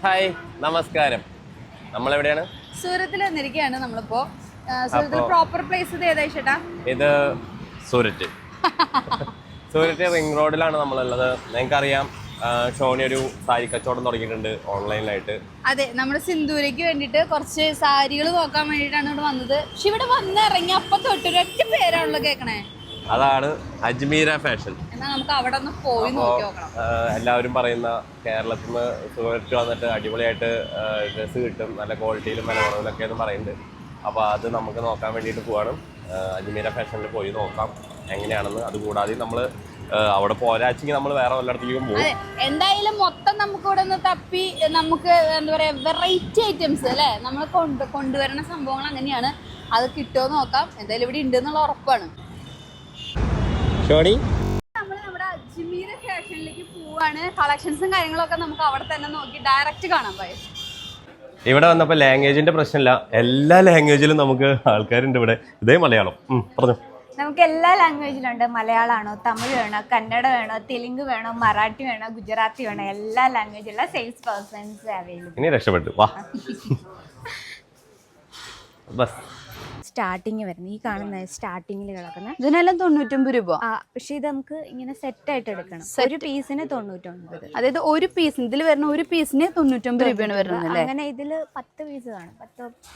Hi നമസ്കാരം. നമ്മളെവിടെയാണ്? സൂരത്തിൽ വന്നിരിക്കുകയാണ് നമ്മളിപ്പോ. സൂരത്തിൽ പ്രോപ്പർ പ്ലേസ് ഇത് ഏതാ ചേട്ടാ? ഇത് സൂരറ്റ്. സൂരറ്റ് റിംഗ് റോഡിലാണ് നമ്മളുള്ളത്. നിങ്ങൾക്കറിയാം, ഷോണി ഒരു സാരി കച്ചവടം തുടങ്ങിയിട്ടുണ്ട് ഓൺലൈനിലായിട്ട്. അതെ, നമ്മുടെ സിന്ദൂരയ്ക്ക് വേണ്ടിയിട്ട് കുറച്ച് സാരികൾ നോക്കാൻ വേണ്ടിയിട്ടാണ് ഇവിടെ വന്നത്. പക്ഷെ ഇവിടെ വന്നിറങ്ങി അപ്പൊ തൊട്ടൊരൊറ്റ പേരാണല്ലോ കേൾക്കണേ. അതാണ് അജ്മീര ഫാഷൻ. എന്നാ നമുക്ക് അവിടെ ഒന്ന് പോയി നോക്കി നോക്കണം. എല്ലാവരും പറയുന്ന കേരളത്തിൽ നിന്ന് സൂരറ്റ് വന്നിട്ട് അടിപൊളിയായിട്ട് ഡ്രസ്സ് കിട്ടും, നല്ല ക്വാളിറ്റിയിലും വില കുറവിലൊക്കെ എന്ന് പറയുന്നുണ്ട്. അപ്പോൾ അത് നമുക്ക് നോക്കാൻ വേണ്ടിയിട്ട് പോവാണ്. അജ്മീര ഫാഷനിൽ പോയി നോക്കാം എങ്ങനെയാണെന്ന്. അതുകൂടാതെ നമ്മൾ അവിടെ പോരാച്ചെങ്കിൽ നമ്മൾ വേറെ വല്ലയിടത്തേക്കും പോകും. എന്തായാലും മൊത്തം നമുക്ക് ഇവിടെ നിന്ന് തപ്പി നമുക്ക് എന്താ പറയാ വെറൈറ്റി ഐറ്റംസ് അല്ലേ നമ്മൾ കൊണ്ടുവരുന്ന സംഭവങ്ങൾ അങ്ങനെയാണ്. അത് കിട്ടുമോ നോക്കാം. എന്തായാലും ഇവിടെ ഉണ്ട് എന്നുള്ള ഉറപ്പാണ്. നമ്മൾ നമ്മുടെ അജ്മീർ ഫാഷനിലേക്ക് പോവാണ്. കളക്ഷൻസും കാര്യങ്ങളൊക്കെ നമുക്ക് അവിടെ തന്നെ നോക്കി ഡയറക്റ്റ് കാണാൻ പറ്റും. ഇവിടെ വന്നപ്പോൾ ലാംഗ്വേജിന്റെ പ്രശ്നമില്ല, എല്ലാ ലാംഗ്വേജിലും നമുക്ക് ആൾക്കാരുണ്ട് ഇവിടെ. ഇതേ മലയാളം പറഞ്ഞു. നമുക്ക് എല്ലാ ലാംഗ്വേജിലുണ്ട്. മലയാളമാണോ, തമിഴ് വേണോ, കന്നഡ വേണോ, തെലുങ്ക് വേണോ, മറാഠി വേണോ, ഗുജറാത്തി വേണോ, എല്ലാ ലാംഗ്വേജിലുള്ള സെയിൽസ് പേഴ്സൺസ് അവൈലബിൾ. ഇനി രക്ഷപ്പെട്ടു വാ. ബസ് സ്റ്റാർട്ടിങ് വരുന്നത് ഈ കാണുന്ന സ്റ്റാർട്ടിങ്ങിൽ കിടക്കുന്ന ഇതിനെല്ലാം 99 രൂപ. പക്ഷെ ഇത് നമുക്ക് ഇങ്ങനെ സെറ്റ് ആയിട്ട് എടുക്കണം. ഒരു പീസിന് 99. അതായത് ഒരു പീസിന് ഇതിൽ വരുന്ന ഒരു പീസിന് 99 രൂപയാണ് വരുന്നത്. അങ്ങനെ ഇതില് 10 പീസ് കാണും,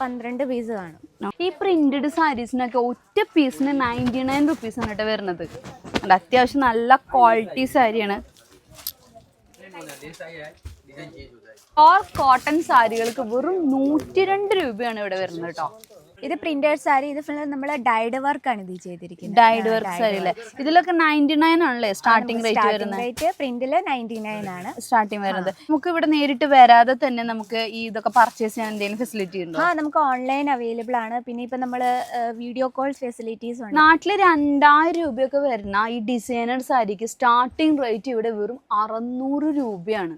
10-12 പീസ് കാണും. ഈ പ്രിന്റഡ് സാരീസിനൊക്കെ ഒറ്റ പീസിന് 99 റുപ്പീസാണ് കേട്ടോ വരുന്നത്. അത്യാവശ്യം നല്ല ക്വാളിറ്റി സാരിയാണ്. കോട്ടൺ സാരികൾക്ക് വെറും 102 രൂപയാണ് ഇവിടെ വരുന്നത് കേട്ടോ. ഇത് പ്രിന്റഡ് സാരി. ഇത് ഫുൾ നമ്മൾ ഡൈഡ് വർക്ക് ആണ് ഇത് ചെയ്തിരിക്കുന്നത്. ഡൈഡ് വർക്ക് സാരി അല്ലേ? ഇതിലൊക്കെ 99 ആണല്ലേ സ്റ്റാർട്ടിംഗ് റേറ്റ് വരുന്നത്? പ്രിന്റില് 99 ആണ് സ്റ്റാർട്ടിംഗ് വരുന്നത്. നമുക്ക് ഇവിടെ നേരിട്ട് വരാതെ തന്നെ നമുക്ക് ഈ ഇതൊക്കെ പർച്ചേസ് ചെയ്യാൻ എന്തെങ്കിലും ഫെസിലിറ്റി ഉണ്ടോ? നമുക്ക് ഓൺലൈൻ അവൈലബിൾ ആണ്. പിന്നെ ഇപ്പൊ നമ്മള് വീഡിയോ കോൾ ഫെസിലിറ്റീസ് ഉണ്ട്. നാട്ടില് 2000 രൂപയൊക്കെ വരുന്ന ഈ ഡിസൈനർ സാരിക്ക് സ്റ്റാർട്ടിംഗ് റേറ്റ് ഇവിടെ വെറും 600 രൂപയാണ്.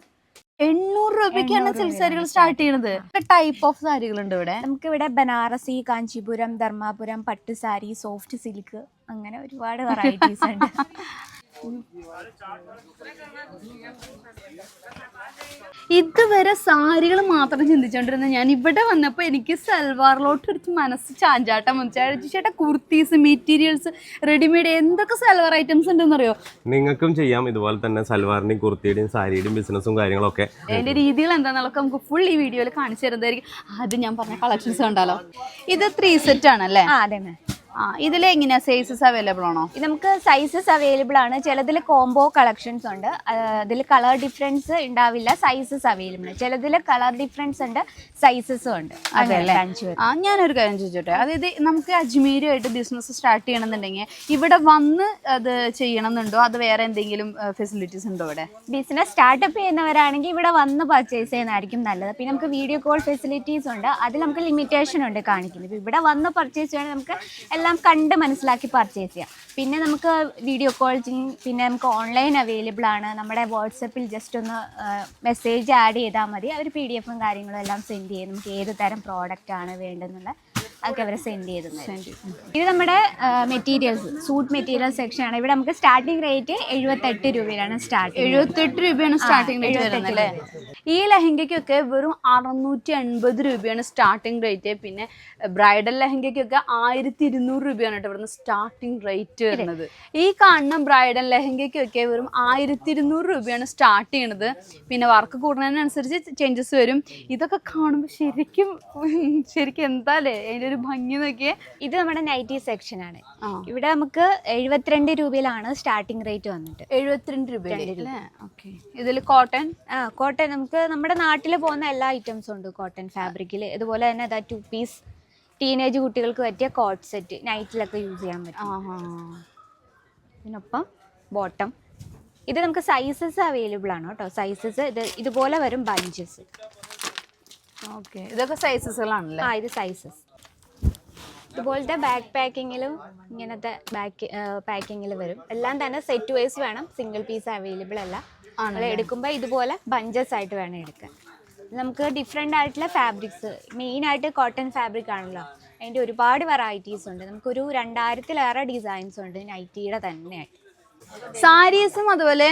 800 രൂപയ്ക്കാണ് സിൽക്ക് സാരികൾ സ്റ്റാർട്ട് ചെയ്യുന്നത്. ടൈപ്പ് ഓഫ് സാരികൾ ഉണ്ട് ഇവിടെ. നമുക്ക് ഇവിടെ ബനാറസി, കാഞ്ചീപുരം, ധർമാപുരം, പട്ട് സാരി, സോഫ്റ്റ് സിൽക്ക്, അങ്ങനെ ഒരുപാട് വെറൈറ്റീസ് ഉണ്ട്. ഇതുവരെ സാരികൾ മാത്രം ചിന്തിച്ചോണ്ടിരുന്ന ഞാൻ ഇവിടെ വന്നപ്പോൾ എനിക്ക് സൽവാറിലോട്ട് എടുത്ത് മനസ്സ് ചാഞ്ചാട്ടം വന്നു. ചേട്ടാ കുർത്തീസ്, മെറ്റീരിയൽസ്, റെഡിമെയ്ഡ് എന്തൊക്കെ സൽവാർ ഐറ്റംസ് ഉണ്ടെന്നറിയോ? നിങ്ങൾക്കും ചെയ്യാം ഇതുപോലെ തന്നെ സൽവാറിന്റെയും കുർത്തിയുടെയും സാരിയുടെയും ബിസിനസ്സും കാര്യങ്ങളൊക്കെ. അതിന്റെ രീതികൾ എന്താണെന്നൊക്കെ നമുക്ക് ഫുൾ ഈ വീഡിയോയിൽ കാണിച്ചു തരുന്നതായിരിക്കും. ആദ്യം ഞാൻ പറഞ്ഞ കളക്ഷൻസ് കണ്ടാലോ. ഇത് 3 സെറ്റ് ആണല്ലേ? അതെ മാം. ഇതിലെങ്ങനെയാ സൈസസ് അവൈലബിൾ ആണോ? ഇത് നമുക്ക് സൈസസ് അവൈലബിൾ ആണ്. ചിലതിൽ കോംബോ കളക്ഷൻസ് ഉണ്ട്. അതിൽ കളർ ഡിഫറൻസ് ഉണ്ടാവില്ല. Sizes available. ചിലതിൽ കളർ ഡിഫറൻസ് ഉണ്ട്, സൈസസും ഉണ്ട്. ഞാനൊരു കാര്യം ചോദിച്ചോട്ടെ, അതായത് നമുക്ക് അജ്മീരുമായിട്ട് ബിസിനസ് സ്റ്റാർട്ട് ചെയ്യണമെന്നുണ്ടെങ്കിൽ ഇവിടെ വന്ന് അത് ചെയ്യണമെന്നുണ്ടോ, അത് വേറെ എന്തെങ്കിലും ഫെസിലിറ്റീസ് ഉണ്ടോ ഇവിടെ? ബിസിനസ് സ്റ്റാർട്ടപ്പ് ചെയ്യുന്നവരാണെങ്കിൽ ഇവിടെ വന്ന് പർച്ചേസ് ചെയ്യുന്നതായിരിക്കും നല്ലത്. പിന്നെ നമുക്ക് വീഡിയോ കോൾ ഫെസിലിറ്റീസ് ഉണ്ട്. അതിൽ നമുക്ക് ലിമിറ്റേഷൻ ഉണ്ട് കാണിക്കുന്നത്. ഇപ്പോൾ ഇവിടെ വന്ന് പർച്ചേസ് ചെയ്യണമെങ്കിൽ നമുക്ക് എല്ലാം കണ്ട് മനസ്സിലാക്കി പർച്ചേസ് ചെയ്യാം. പിന്നെ നമുക്ക് വീഡിയോ കോൾ ചെയ്യും. പിന്നെ നമുക്ക് ഓൺലൈൻ അവൈലബിൾ ആണ്. നമ്മുടെ വാട്സപ്പിൽ ജസ്റ്റ് ഒന്ന് മെസ്സേജ് ആഡ് ചെയ്താൽ മതി. അവർ PDF കാര്യങ്ങളും എല്ലാം സെൻഡ് ചെയ്യും. നമുക്ക് ഏത് തരം പ്രോഡക്റ്റ് ആണ് വേണ്ടതെന്നുള്ള അതൊക്കെ അവർ സെൻഡ് ചെയ്ത്. ഇത് നമ്മുടെ മെറ്റീരിയൽസ്, സൂട്ട് മെറ്റീരിയൽ സെക്ഷൻ ആണ്. ഇവിടെ നമുക്ക് സ്റ്റാർട്ടിംഗ് റേറ്റ് 78 രൂപയാണ്. 78 രൂപയാണ് സ്റ്റാർട്ടിംഗ് റേറ്റ് വരുന്നത് അല്ലേ? ഈ ലെഹങ്കയ്ക്കൊക്കെ വെറും 680 രൂപയാണ് സ്റ്റാർട്ടിംഗ് റേറ്റ്. പിന്നെ ബ്രൈഡൽ ലെഹങ്കയ്ക്കൊക്കെ 1200 രൂപയാണ് കേട്ടോ ഇവിടുന്ന് സ്റ്റാർട്ടിംഗ് റേറ്റ് വരുന്നത്. ഈ കാണുന്ന ബ്രൈഡൽ ലെഹങ്കയ്ക്കൊക്കെ വെറും 1200 രൂപയാണ് സ്റ്റാർട്ട് ചെയ്യണത്. പിന്നെ വർക്ക് കൂടുന്നതിനനുസരിച്ച് ചേഞ്ചസ് വരും. ഇതൊക്കെ കാണുമ്പോൾ ശരിക്കും എന്താല്ലേ അതിൻ്റെ ഒരു ഭംഗി നോക്കിയേ. ഇത് നമ്മുടെ നൈറ്റി സെക്ഷൻ ആണ്. ഇവിടെ നമുക്ക് 72 രൂപയിലാണ് സ്റ്റാർട്ടിംഗ് റേറ്റ് വന്നിട്ട്. 72 രൂപ. ഇതിൽ കോട്ടൺ കോട്ടൺ നമുക്ക് നമ്മുടെ നാട്ടിൽ പോകുന്ന എല്ലാ ഐറ്റംസും ഉണ്ട് കോട്ടൺ ഫാബ്രിക്കിൽ. ഇതുപോലെ തന്നെ 2 പീസ് ടീനേജ് കുട്ടികൾക്ക് പറ്റിയ കോട്ട് സെറ്റ് നൈറ്റിലൊക്കെ യൂസ് ചെയ്യാൻ പറ്റും. ഇതിനൊപ്പം ബോട്ടം. ഇത് നമുക്ക് സൈസസ് അവൈലബിൾ ആണ് കേട്ടോ. സൈസസ് ഇതുപോലെ വരും ബഞ്ചസ്. ഇതൊക്കെ സൈസസുകളാണല്ലേ? ഇത് സൈസസ്. ഇതുപോലത്തെ ബാക്ക് പാക്കിങ്ങിലും ഇങ്ങനത്തെ പാക്കിങ്ങിൽ വരും. എല്ലാം തന്നെ സെറ്റ് വൈസ് വേണം, സിംഗിൾ പീസ് അവൈലബിൾ അല്ല. നമ്മൾ എടുക്കുമ്പോൾ ഇതുപോലെ ബഞ്ചസ് ആയിട്ട് വേണം എടുക്കാൻ. നമുക്ക് ഡിഫറെൻ്റ് ആയിട്ടുള്ള ഫാബ്രിക്സ്, മെയിനായിട്ട് കോട്ടൺ ഫാബ്രിക് ആണല്ലോ, അതിൻ്റെ ഒരുപാട് വെറൈറ്റീസ് ഉണ്ട്. നമുക്കൊരു 2000-ലേറെ ഡിസൈൻസ് ഉണ്ട് നൈറ്റിയുടെ തന്നെ. സാരീസും അതുപോലെ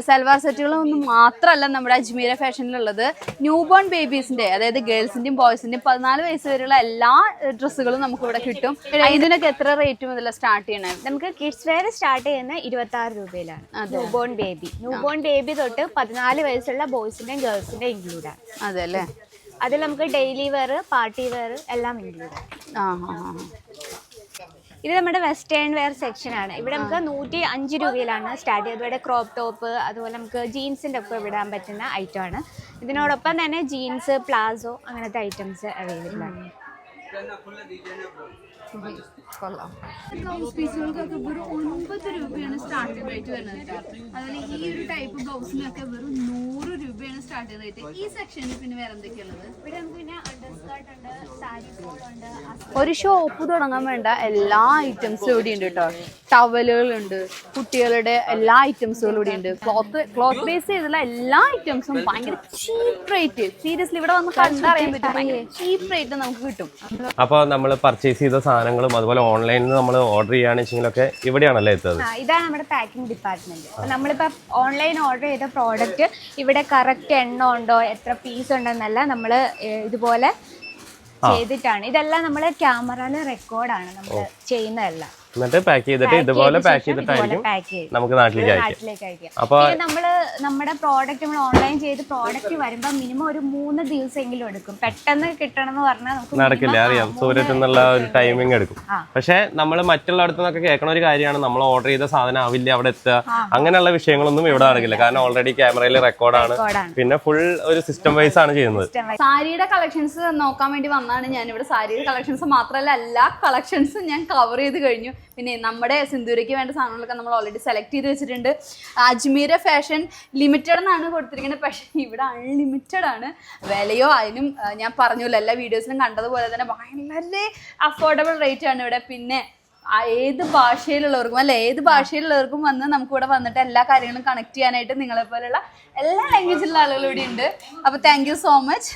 സൽവാർ സെറ്റുകളും ഒന്നും മാത്രമല്ല നമ്മുടെ അജ്മീര ഫാഷനിലുള്ളത്. ന്യൂ ബോൺ ബേബീസിന്റെ, അതായത് ഗേൾസിന്റെയും ബോയ്സിന്റെയും 14 വയസ്സ് വരെയുള്ള എല്ലാ ഡ്രസ്സുകളും നമുക്ക് ഇവിടെ കിട്ടും. ഇതിനൊക്കെ എത്ര റേറ്റ് മുതൽ സ്റ്റാർട്ട് ചെയ്യണേ? നമുക്ക് കിഡ്സ് വെയർ സ്റ്റാർട്ട് ചെയ്യുന്ന 26 രൂപയിലാണ്. ന്യൂ ബോൺ ബേബി തൊട്ട് 14 വയസ്സുള്ള ബോയ്സിന്റെയും ഗേൾസിന്റെയും ഇൻക്ലൂഡ് ആണ്. അതെ അല്ലേ? അതിൽ നമുക്ക് ഡെയിലി വെയർ, പാർട്ടി വെയർ എല്ലാം ഇൻക്ലൂഡ് ആണ്. ഇത് നമ്മുടെ വെസ്റ്റേൺ വെയർ സെക്ഷൻ ആണ്. ഇവിടെ നമുക്ക് 105 രൂപയിലാണ് സ്റ്റാർട്ട് ചെയ്തത്. ഇവിടെ ക്രോപ്പ് ടോപ്പ്, അതുപോലെ നമുക്ക് ജീൻസിൻ്റെ ഒക്കെ ഇടാൻ പറ്റുന്ന ഐറ്റം ആണ്. ഇതിനോടൊപ്പം തന്നെ ജീൻസ്, പ്ലാസോ അങ്ങനത്തെ ഐറ്റംസ് അവൈലബിൾ ആണ്. ബ്ലൗസ് പീസുകൾക്കൊക്കെ വെറും 9 രൂപയാണ് സ്റ്റാർട്ടിംഗ് റേറ്റ് വരുന്നത്. അതുപോലെ ഈ ഒരു ടൈപ്പ് ബ്ലൗസിനൊക്കെ വെറും 100 രൂപയാണ് സ്റ്റാർട്ടിംഗ് റേറ്റ്. ഈ സെക്ഷനിൽ പിന്നെ വേറെ എന്തൊക്കെയുള്ളത്? ഇവിടെ നമുക്ക് പിന്നെ അണ്ടർസ്കേർട്ട് ഉണ്ട്, സാരി ഉണ്ട്. ഒരു ഷോപ്പ് തുടങ്ങാൻ വേണ്ട എല്ലാ ഐറ്റംസും ഇവിടെ ഉണ്ട് കേട്ടോ. ടവലുകളുണ്ട്, കുട്ടികളുടെ എല്ലാ ഐറ്റംസുകളും ഇവിടെ ഉണ്ട്. ക്ലോത്ത് ബേസ് ചെയ്തുള്ള എല്ലാ ഐറ്റംസും ഭയങ്കര ചീപ്പ് റേറ്റ്. സീരിയസ്ലി ഇവിടെ വന്ന് കണ്ടറിയാൻ പറ്റും, ഭയങ്കര ചീപ്പ് റേറ്റ് നമുക്ക് കിട്ടും. അപ്പോൾ നമ്മൾ പർച്ചേസ് ചെയ്ത സാധനങ്ങളും അതുപോലെ ഓൺലൈനിൽ നമ്മൾ ഓർഡർ ചെയ്യുകയാണെന്ന് വെച്ചെങ്കിലൊക്കെ ഇവിടെയാണല്ലേ എത്തുന്നത്? ഇതാണ് നമ്മുടെ പാക്കിംഗ് ഡിപ്പാർട്ട്മെന്റ്. അപ്പോൾ നമ്മളിപ്പോൾ ഓൺലൈൻ ഓർഡർ ചെയ്ത പ്രോഡക്റ്റ് ഇവിടെ കറക്റ്റ് എണ്ണം ഉണ്ടോ, എത്ര പീസ് ഉണ്ടെന്നല്ല നമ്മൾ ഇതുപോലെ ചെയ്തിട്ടാണ്. ഇതെല്ലാം നമ്മൾ ക്യാമറയിൽ റെക്കോർഡാണ് നമ്മൾ ചെയ്യുന്നതെല്ലാം. എന്നിട്ട് പാക്ക് ചെയ്തിട്ട് ഇതുപോലെ പാക്ക് ചെയ്തിട്ടായിരിക്കും നമുക്ക് നാട്ടിലേക്ക് അയക്കാം. അപ്പോൾ നമ്മള് നമ്മുടെ പ്രോഡക്റ്റ് നമ്മൾ ഓൺലൈൻ ചെയ്ത് പ്രോഡക്റ്റ് വരുമ്പോൾ മിനിമം ഒരു 3 ദിവസമെങ്കിലും എടുക്കും. പെട്ടെന്ന് കിട്ടണം എന്ന് പറഞ്ഞാൽ നമുക്ക് നടക്കില്ല, അറിയാം. സൂരത്തിൽ നിന്നുള്ള ഒരു ടൈമിംഗ് എടുക്കും. പക്ഷെ നമ്മൾ മറ്റുള്ളടത്തു നിന്നൊക്കെ കേൾക്കണ ഒരു കാര്യമാണ്, നമ്മൾ ഓർഡർ ചെയ്ത സാധനം ആവില്ല അവിടെ എത്തുക, അങ്ങനെയുള്ള വിഷയങ്ങളൊന്നും ഇവിടെ നടക്കില്ല. കാരണം ഓൾറെഡി ക്യാമറയിൽ റെക്കോർഡാണ്, പിന്നെ ഫുൾ ഒരു സിസ്റ്റം വൈസ് ആണ് ചെയ്യുന്നത്. സാരിയുടെ കളക്ഷൻസ് നോക്കാൻ വേണ്ടി വന്നാണ് ഞാൻ ഇവിടെ. സാരിയുടെ കളക്ഷൻസ് മാത്രമല്ല, എല്ലാ കളക്ഷൻസും ഞാൻ കവർ ചെയ്ത് കഴിഞ്ഞു. പിന്നെ നമ്മുടെ സിന്ദൂരയ്ക്ക് വേണ്ട സാധനങ്ങളൊക്കെ നമ്മൾ ഓൾറെഡി സെലക്ട് ചെയ്ത് വെച്ചിട്ടുണ്ട്. അജ്മീര ഫാഷൻ ലിമിറ്റഡ് എന്നാണ് കൊടുത്തിരിക്കുന്നത്, പക്ഷേ ഇവിടെ അൺലിമിറ്റഡ് ആണ്. വിലയോ അതിനും ഞാൻ പറഞ്ഞല്ലോ, എല്ലാ വീഡിയോസിലും കണ്ടതുപോലെ തന്നെ വളരെ അഫോർഡബിൾ റേറ്റ് ആണ് ഇവിടെ. പിന്നെ ഏത് ഭാഷയിലുള്ളവർക്കും ഏത് ഭാഷയിലുള്ളവർക്കും വന്ന് നമുക്കിവിടെ വന്നിട്ട് എല്ലാ കാര്യങ്ങളും കണക്ട് ചെയ്യാനായിട്ട് നിങ്ങളെപ്പോലുള്ള എല്ലാ ലാംഗ്വേജിലുള്ള ആളുകളും ഇവിടെ ഉണ്ട്. അപ്പോൾ താങ്ക് യു സോ മച്ച്.